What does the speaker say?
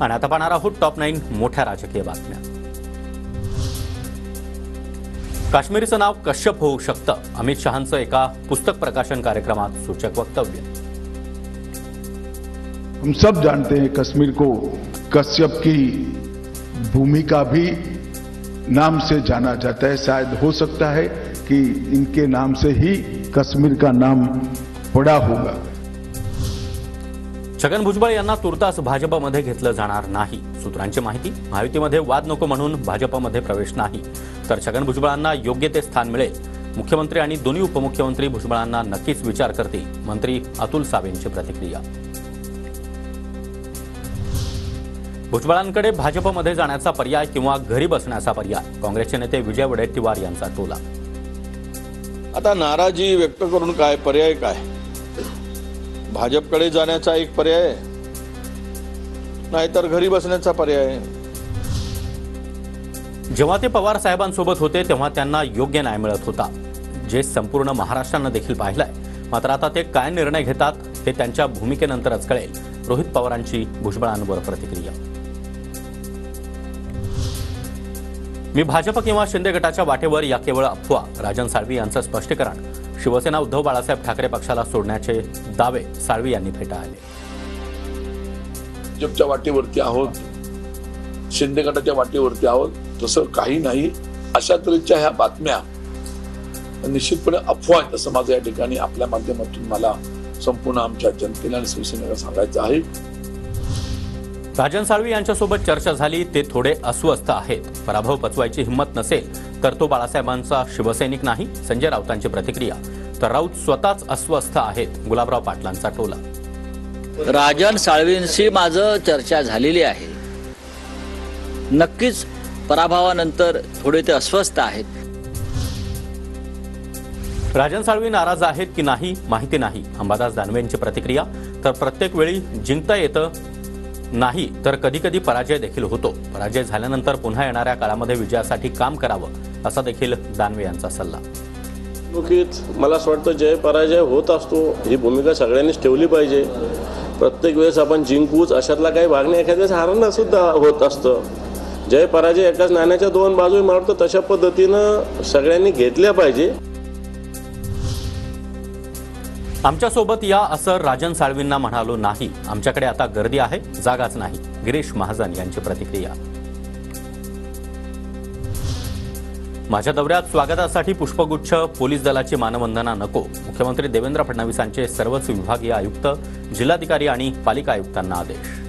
आणि आता पाहणार आहोत टॉप 9 मोठ्या राजकीय बातम्या। काश्मीरचं नाव कश्यप होऊ शकतं, अमित शहांचं एका पुस्तक प्रकाशन कार्यक्रमात सूचक वक्तव्य। हम सब जानते हैं कश्मीर को कश्यप की भूमि का भी नाम से जाना जाता है। शायद हो सकता है कि इनके नाम से ही कश्मीर का नाम पड़ा होगा। छगन भुजबळ यांना तुर्तास भाजपमध्ये घेतलं जाणार नाही। सूत्रांची माहिती, महायुतीमध्ये वाद नको म्हणून भाजपमध्ये प्रवेश नाही, तर छगन भुजबळांना योग्य ते स्थान मिळेल। मुख्यमंत्री आणि दोन्ही उपमुख्यमंत्री भुजबळांना नक्कीच विचार करतील, मंत्री अतुल सावेंची प्रतिक्रिया। भुजबळांकडे भाजपमध्ये जाण्याचा पर्याय किंवा घरी बसण्याचा पर्याय, काँग्रेसचे नेते विजय वडेट्टीवार यांचा टोला। आता नाराजी व्यक्त करून काय पर्याय काय? भाजपकडे जाण्याचा एक पर्याय, नाहीतर घरी बसण्याचा पर्याय। जेव्हा ते पवार साहेबांसोबत होते तेव्हा त्यांना योग्य न्याय मिळत होता, जे संपूर्ण महाराष्ट्रानं देखील पाहिलंय। मात्र आता ते काय निर्णय घेतात हे त्यांच्या भूमिकेनंतरच कळेल। रोहित पवारांची भुजबळांवर प्रतिक्रिया। मी भाजप किंवा शिंदे गटाच्या वाटेवर या केवळ अफवा, राजन साळवी यांचं स्पष्टीकरण। शिवसेना उद्धव बाळासाहेब ठाकरे पक्षाला सोडण्याचे दावे साळवी यांनी फेटाळले। भाजपच्या वाटेवरती आहोत, शिंदे गटाच्या वाटेवरती आहोत, तसं काही नाही। अशा तऱ्हेच्या ह्या बातम्या निश्चितपणे अफवा आहेत, असं माझं या ठिकाणी आपल्या माध्यमातून मला संपूर्ण आमच्या जनतेला आणि शिवसेनेला सांगायचं आहे। राजन साळवी यांच्यासोबत चर्चा झाली, ते थोडे अस्वस्थ आहेत। पराभव पचवायची हिंमत नसेल तर तो बाळासाहेबांचा शिवसैनिक नाही, संजय राऊतांची प्रतिक्रिया। तर राऊत स्वतःच अस्वस्थ आहेत, गुलाबराव पाटलांचा टोला। राजन साळवींशी माझं चर्चा झालेली आहे। नक्कीच पराभवानंतर थोडे ते अस्वस्थ आहेत। राजन साळवी नाराज आहेत की नाही माहिती नाही, अंबादास दानवेंची प्रतिक्रिया। तर प्रत्येक वेळी जिंकता येतं नाही, तर कधी कधी पराजय देखील होतो। पराजय झाल्यानंतर पुन्हा येणाऱ्या काळामध्ये विजयासाठी काम करावं, असा देखील दानवे यांचा सल्ला। मला असं वाटतं जय पराजय होत असतो, ही भूमिका सगळ्यांनीच ठेवली पाहिजे। प्रत्येक वेळेस आपण जिंकूच अशातला काही भाग नाही, एखाद्या वेळेस हारणं सुद्धा होत असतं। जय पराजय एकाच नाण्याच्या दोन बाजू, मला वाटतं तशा पद्धतीनं सगळ्यांनी घेतल्या पाहिजे। आमच्यासोबत या असं राजन साळवींना म्हणालो नाही, आमच्याकडे आता गर्दी आहे, जागाच नाही, गिरीश महाजन यांची प्रतिक्रिया। माझ्या दौऱ्यात स्वागतासाठी पुष्पगुच्छ, पोलीस दलाची मानवंदना नको, मुख्यमंत्री देवेंद्र फडणवीसांचे सर्वच विभागीय आयुक्त, जिल्हाधिकारी आणि पालिका आयुक्तांना आदेश।